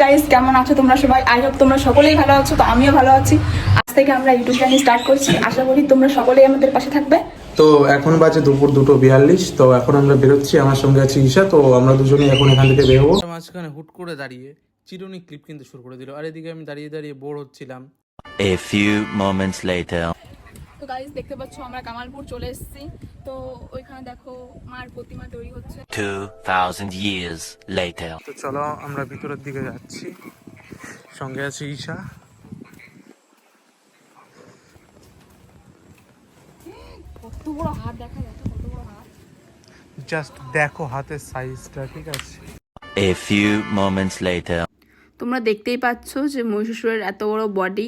Guys, কেমন আছো তোমরা সবাই? আই হোপ তোমরা সকলেই ভালো আছো। তো আমিও ভালো আছি। আজ থেকে আমরা ইউটিউব চ্যানেল স্টার্ট করছি। আশা করি তোমরা সকলেই আমাদের পাশে থাকবে। তো এখন বাজে দুপুর 2:42। তো এখন আমরা বেরোচ্ছি, আমার সঙ্গে আছে ঈশা। তো আমরা দুজনেই এখন এখান থেকে বেরোবো। মাঝখানে হুট করে দাঁড়িয়ে চিরুনি ক্লিপ কিনতে শুরু করে দিল, আর এদিকে আমি দাঁড়িয়ে দাঁড়িয়ে বোর হচ্ছিলাম। A few moments later. তো গাইস, দেখতে পাচ্ছ আমরা কামালপুর চলে এসেছি। তো ওইখানে দেখো মার প্রতিমা তৈরি হচ্ছে। 2000 years later. তো চলো আমরা ভিতরের দিকে যাচ্ছি, সঙ্গে আছে ঈশা। কত বড় হাত দেখা যাচ্ছে, কত বড় হাত। জাস্ট দেখো হাতের সাইজটা, ঠিক আছে? A few moments later. তোমরা দেখতেই পাচ্ছ যে মহিষাসুরের এত বড় বডি,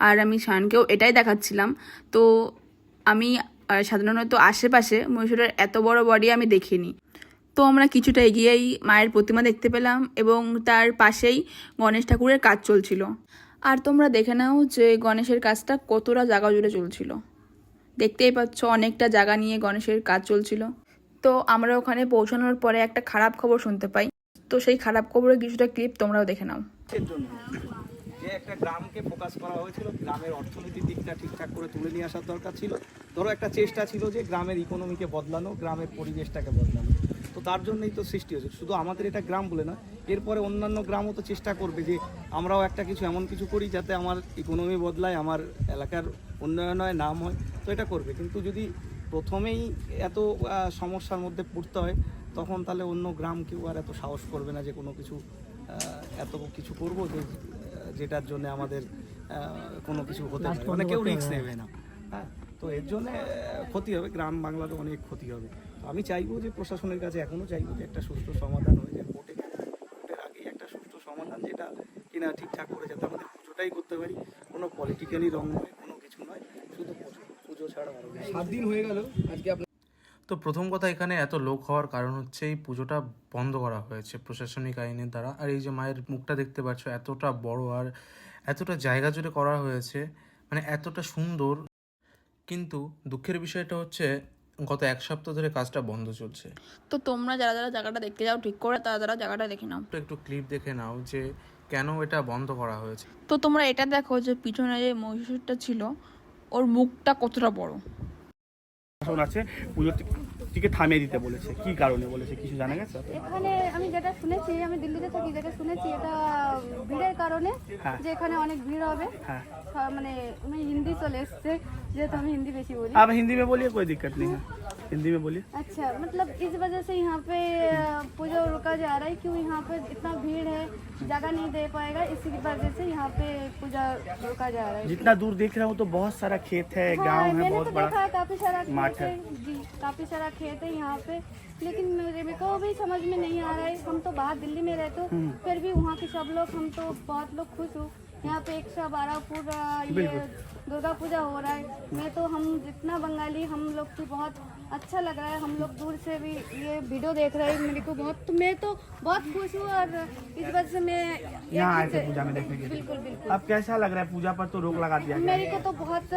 আর আমি শানকেও এটাই দেখাচ্ছিলাম। তো আমি সাধারণত আশেপাশে মহিষাসুরের এত বড় বডি আমি দেখিনি। তো আমরা কিছুটা এগিয়েই মায়ের প্রতিমা দেখতে পেলাম, এবং তার পাশেই গণেশ ঠাকুরের কাজ চলছিল। আর তোমরা দেখে নাও যে গণেশের কাজটা কতটা জায়গা জুড়ে চলছিল। দেখতেই পাচ্ছ অনেকটা জায়গা নিয়ে গণেশের কাজ চলছিল। তো আমরা ওখানে পৌঁছানোর পরে একটা খারাপ খবর শুনতে পাই। তো সেই খারাপ খবরের কিছুটা ক্লিপ তোমরাও দেখে নাও। যে একটা গ্রামকে ফোকাস করা হয়েছিল, গ্রামের অর্থনৈতিক দিকটা ঠিকঠাক করে তুলে নিয়ে আসার দরকার ছিল। ধরো একটা চেষ্টা ছিল যে গ্রামের ইকোনমিকে বদলানো, গ্রামের পরিবেশটাকে বদলানো। তো তার জন্যই তো সৃষ্টি হয়েছে। শুধু আমাদের এটা গ্রাম বলে না, এরপরে অন্যান্য গ্রামও তো চেষ্টা করবে যে আমরাও একটা কিছু এমন কিছু করি যাতে আমার ইকোনমি বদলায়, আমার এলাকার উন্নয়ন হয়, নাম হয়। তো এটা করবে, কিন্তু যদি প্রথমেই এত সমস্যার মধ্যে পড়তে হয়, তখন তাহলে অন্য গ্রাম কেউ আর এত সাহস করবে না যে কোনো কিছু এত কিছু করবো যেটার জন্য আমাদের কোনো কিছু হতে পারে, মানে কেউ রিস্ক নেবে না। হ্যাঁ, তো এর জন্য ক্ষতি হবে, গ্রাম বাংলারও অনেক ক্ষতি হবে। তো আমি চাইবো যে প্রশাসনের কাছে এখনও চাইবো যে একটা সুষ্ঠু সমাধান হয়ে যায়, কোর্টের আগেই একটা সুষ্ঠু সমাধান, যেটা কিনা ঠিকঠাক করে যাতে আমাদের পুজোটাই করতে পারি। কোনো পলিটিক্যালি রং নয়, কোনো কিছু নয়, শুধু পুজো ছাড়া আরও 7 দিন হয়ে গেল আজকে। তো প্রথম কথা, এখানে এত লোক হওয়ার কারণ হচ্ছে এই পুজোটা বন্ধ করা হয়েছে প্রশাসনিক আইনের দ্বারা। আর এই যে মায়ের মুখটা দেখতে পাচ্ছ, এতটা বড় আর এতটা জায়গা জুড়ে করা হয়েছে, মানে এতটা সুন্দর। কিন্তু দুঃখের বিষয়টা হচ্ছে গত 1 সপ্তাহ ধরে কাজটা বন্ধ চলছে। তো তোমরা যারা যারা জায়গাটা দেখতে যাও, ঠিক করে তারা জায়গাটা দেখে নাও। একটু ক্লিপ দেখে নাও যে কেন এটা বন্ধ করা হয়েছে। তো তোমরা এটা দেখো যে পিছনে যে মহিষাসুরটা ছিল, ওর মুখটা কতটা বড়। আছে পুজোটিকে থামিয়ে দিতে বলেছে, কি কারণে বলেছে কিছু জানা গেছে? এখানে আমি যেটা শুনেছি, আমি দিল্লিতে থাকি, যেটা শুনেছি এটা ভিড়ের কারণে, যে এখানে অনেক ভিড় হবে। মানে আমি হিন্দি চলে এসছে, যেহেতু আমি हिंदी বেশি বলি। आप हिंदी में बोलिए, कोई दिक्कत नहीं है, हिंदी में बोलिए। अच्छा, मतलब इस वजह से यहाँ पे पूजा रुका जा रहा है, क्यों यहाँ पे इतना भीड़ है, जगह नहीं दे पाएगा, इसी वजह से यहाँ पे पूजा रुका जा रहा है। जितना दूर देख रहा हूँ तो बहुत सारा खेत है, गांव है, मैंने बहुत तो बड़ा देखा है, काफी सारा माठ खेत है जी, काफी सारा खेत है यहाँ पे। लेकिन मेरे को भी समझ में नहीं आ रहा है। हम तो बाहर दिल्ली में रहते हो, फिर भी वहाँ के सब लोग, हम तो बहुत लोग खुश हो। यहाँ पे 112 पूरा ये दुर्गा पूजा हो रहा है। मैं तो, हम जितना बंगाली, हम लोग की बहुत अच्छा लग रहा है। हम लोग दूर से भी ये वीडियो देख रहे हैं, मेरे को बहुत, तो मैं तो बहुत खुश हूँ। और इस वजह से मैं यहाँ आए थे पूजा में देखने के लिए। बिल्कुल बिल्कुल। अब कैसा लग रहा है? पूजा पर तो रोक लगा दिया गया। मेरे को तो बहुत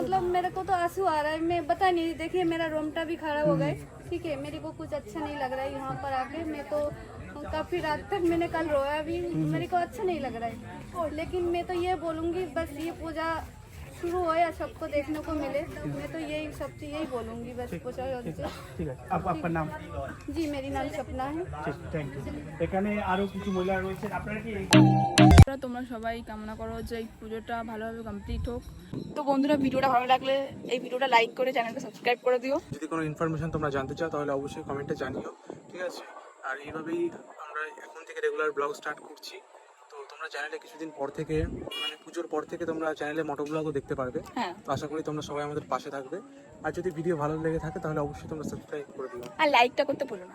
मतलब मेरे को तो आंसू आ रहा है। मैं बता नहीं, देखिए मेरा रोमटा भी खड़ा हो गए। ठीक है, मेरे को कुछ अच्छा नहीं लग रहा है यहाँ पर आके। मैं तो काफी रात तक मैंने कल रोया भी, मेरे को अच्छा नहीं लग रहा है। लेकिन मैं तो ये बोलूँगी, बस ये पूजा शुरू हो या सबको देखने को मिले। मैं तो यही सबसे यही बोलूँगी, बस पूजा से। ঠিক আছে, আপনার নাম? जी, मेरी नाम सपना है। Thank you. এখানে আরো কিছু মহিলা রয়েছে, আপনারা কি তোমরা সবাই কামনা করো যে এই পুজোটা ভালোভাবে কমপ্লিট হোক। তো বন্ধুরা, ভিডিওটা ভালো লাগলে এই ভিডিওটা লাইক করে চ্যানেলটা সাবস্ক্রাইব করে দিও। যদি কোনো ইনফরমেশন তোমরা জানতে চাও তাহলে অবশ্যই কমেন্টে জানিও, ঠিক আছে? আর এইভাবেই আমরা এখন থেকে রেগুলার ব্লগ স্টার্ট করছি। তো তোমরা চ্যানেলে কিছুদিন পর থেকে, মানে পুজোর পর থেকে তোমরা চ্যানেলে মোটো ব্লগও দেখতে পারবে। হ্যাঁ, তো আশা করি তোমরা সবাই আমাদের পাশে থাকবে। আর যদি ভিডিও ভালো লেগে থাকে তাহলে অবশ্যই তোমরা সাবস্ক্রাইব করে দিও। আর লাইকটা করতে ভুলো না।